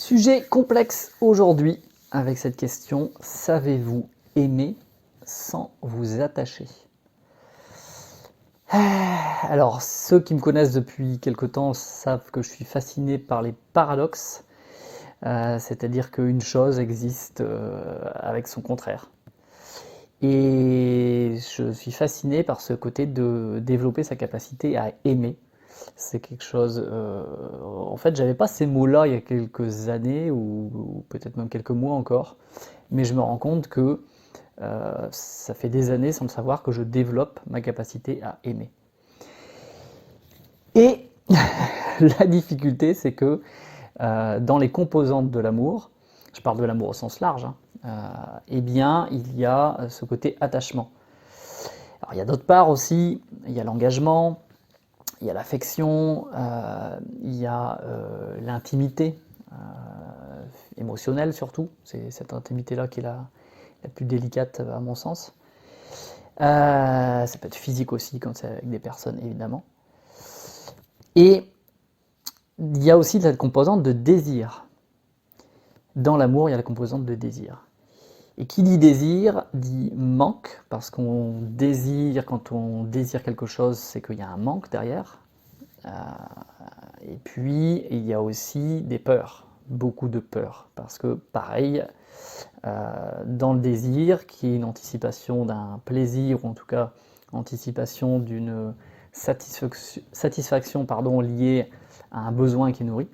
Sujet complexe aujourd'hui avec cette question, savez-vous aimer sans vous attacher? Alors, ceux qui me connaissent depuis quelque temps savent que je suis fasciné par les paradoxes, c'est-à-dire qu'une chose existe avec son contraire. Et je suis fasciné par ce côté de développer sa capacité à aimer. C'est quelque chose. En fait, j'avais pas ces mots-là il y a quelques années ou peut-être même quelques mois encore, mais je me rends compte que ça fait des années sans le savoir que je développe ma capacité à aimer. Et la difficulté, c'est que dans les composantes de l'amour, je parle de l'amour au sens large, hein, eh bien, il y a ce côté attachement. Alors, il y a d'autre part aussi, il y a l'engagement, il y a l'affection, il y a l'intimité, émotionnelle surtout. C'est cette intimité-là qui est la plus délicate à mon sens. Ça peut être physique aussi quand c'est avec des personnes, évidemment. Et il y a aussi cette composante de désir. Dans l'amour, il y a la composante de désir. Et qui dit désir, dit manque, parce qu'on désire, quand on désire quelque chose, c'est qu'il y a un manque derrière. Et puis, il y a aussi des peurs, beaucoup de peurs, parce que pareil, dans le désir, qui est une anticipation d'un plaisir, ou en tout cas anticipation d'une satisfaction liée à un besoin qui est nourri,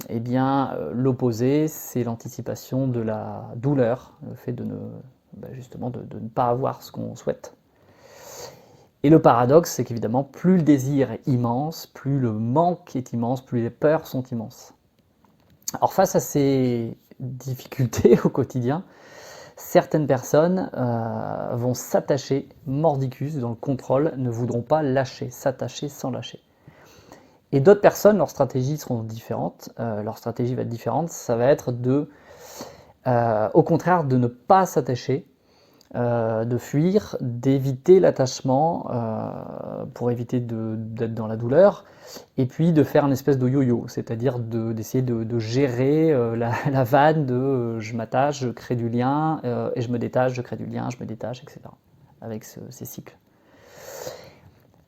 eh bien, l'opposé, c'est l'anticipation de la douleur, le fait de justement de ne pas avoir ce qu'on souhaite. Et le paradoxe, c'est qu'évidemment, plus le désir est immense, plus le manque est immense, plus les peurs sont immenses. Alors face à ces difficultés au quotidien, certaines personnes vont s'attacher mordicus dans le contrôle, ne voudront pas lâcher, s'attacher sans lâcher. Et d'autres personnes, leurs stratégies seront différentes, leur stratégie va être différente, ça va être au contraire de ne pas s'attacher, de fuir, d'éviter l'attachement pour éviter d'être dans la douleur, et puis de faire une espèce de yo-yo, c'est-à-dire d'essayer de gérer la vanne de je m'attache, je crée du lien, et je me détache, je crée du lien, je me détache, etc. Avec ces cycles.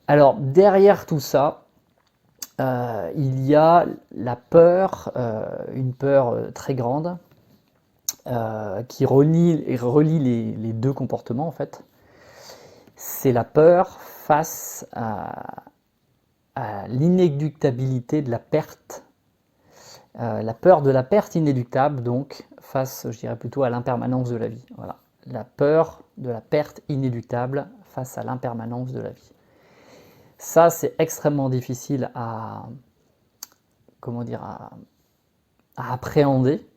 Alors derrière tout ça, il y a la peur, une peur très grande, qui relie les deux comportements en fait. C'est la peur face à l'inéluctabilité de la perte, la peur de la perte inéluctable, donc face, je dirais plutôt à l'impermanence de la vie. Voilà. La peur de la perte inéluctable face à l'impermanence de la vie. Ça, c'est extrêmement difficile à appréhender.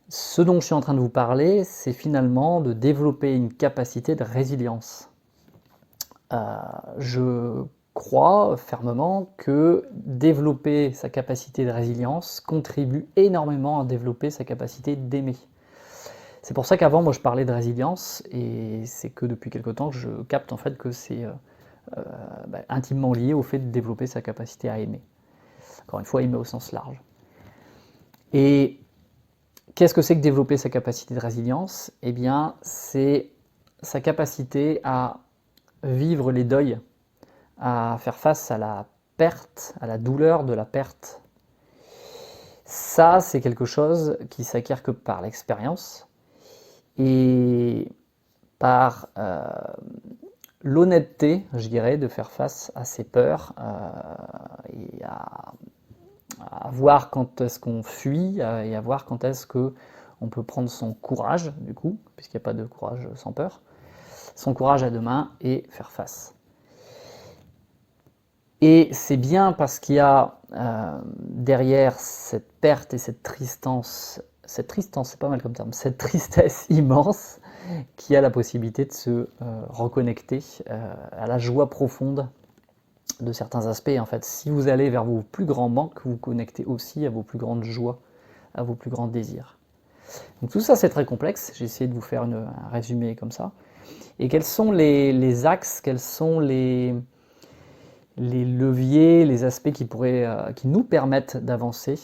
Ce dont je suis en train de vous parler, c'est finalement de développer une capacité de résilience. Je crois fermement que développer sa capacité de résilience contribue énormément à développer sa capacité d'aimer. C'est pour ça qu'avant, moi, je parlais de résilience, et c'est que depuis quelque temps que je capte en fait que c'est intimement lié au fait de développer sa capacité à aimer. Encore une fois, aimer au sens large. Et qu'est-ce que c'est que développer sa capacité de résilience? Eh bien, c'est sa capacité à vivre les deuils, à faire face à la perte, à la douleur de la perte. Ça, c'est quelque chose qui s'acquiert que par l'expérience et par l'honnêteté, je dirais, de faire face à ses peurs et à voir quand est-ce qu'on fuit et à voir quand est-ce qu'on peut prendre son courage, du coup, puisqu'il n'y a pas de courage sans peur, son courage à deux mains et faire face. Et c'est bien parce qu'il y a derrière cette perte et cette tristesse, c'est pas mal comme terme, cette tristesse immense, qui a la possibilité de se reconnecter à la joie profonde de certains aspects. En fait, si vous allez vers vos plus grands manques, vous vous connectez aussi à vos plus grandes joies, à vos plus grands désirs. Donc tout ça, c'est très complexe. J'ai essayé de vous faire un résumé comme ça. Et quels sont les axes, quels sont les les leviers, les aspects qui nous permettent d'avancer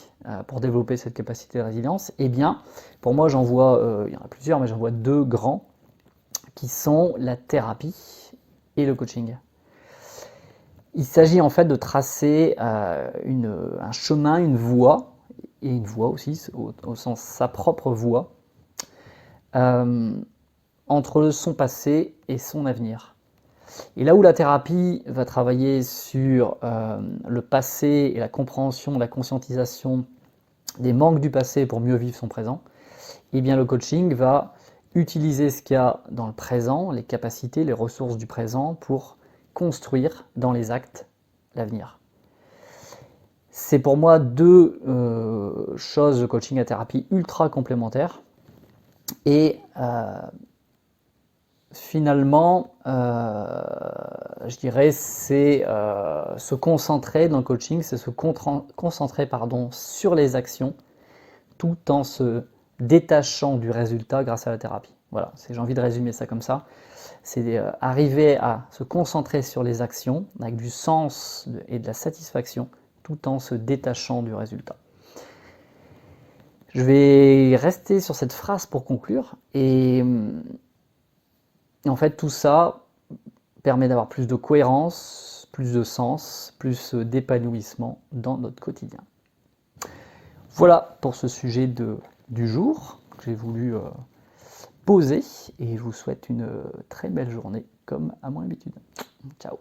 pour développer cette capacité de résilience, eh bien, pour moi, j'en vois, il y en a plusieurs, mais j'en vois deux grands, qui sont la thérapie et le coaching. Il s'agit en fait de tracer un chemin, une voie, et une voie aussi, au sens sa propre voie, entre son passé et son avenir. Et là où la thérapie va travailler sur le passé et la compréhension, la conscientisation des manques du passé pour mieux vivre son présent, eh bien le coaching va utiliser ce qu'il y a dans le présent, les capacités, les ressources du présent pour construire dans les actes l'avenir. C'est pour moi deux choses de coaching à thérapie ultra complémentaires et finalement, je dirais, c'est se concentrer dans le coaching, c'est se concentrer sur les actions tout en se détachant du résultat grâce à la thérapie. Voilà, j'ai envie de résumer ça comme ça. C'est arriver à se concentrer sur les actions avec du sens et de la satisfaction tout en se détachant du résultat. Je vais rester sur cette phrase pour conclure et en fait tout ça permet d'avoir plus de cohérence, plus de sens, plus d'épanouissement dans notre quotidien. Voilà pour ce sujet du jour que j'ai voulu poser et je vous souhaite une très belle journée comme à mon habitude. Ciao.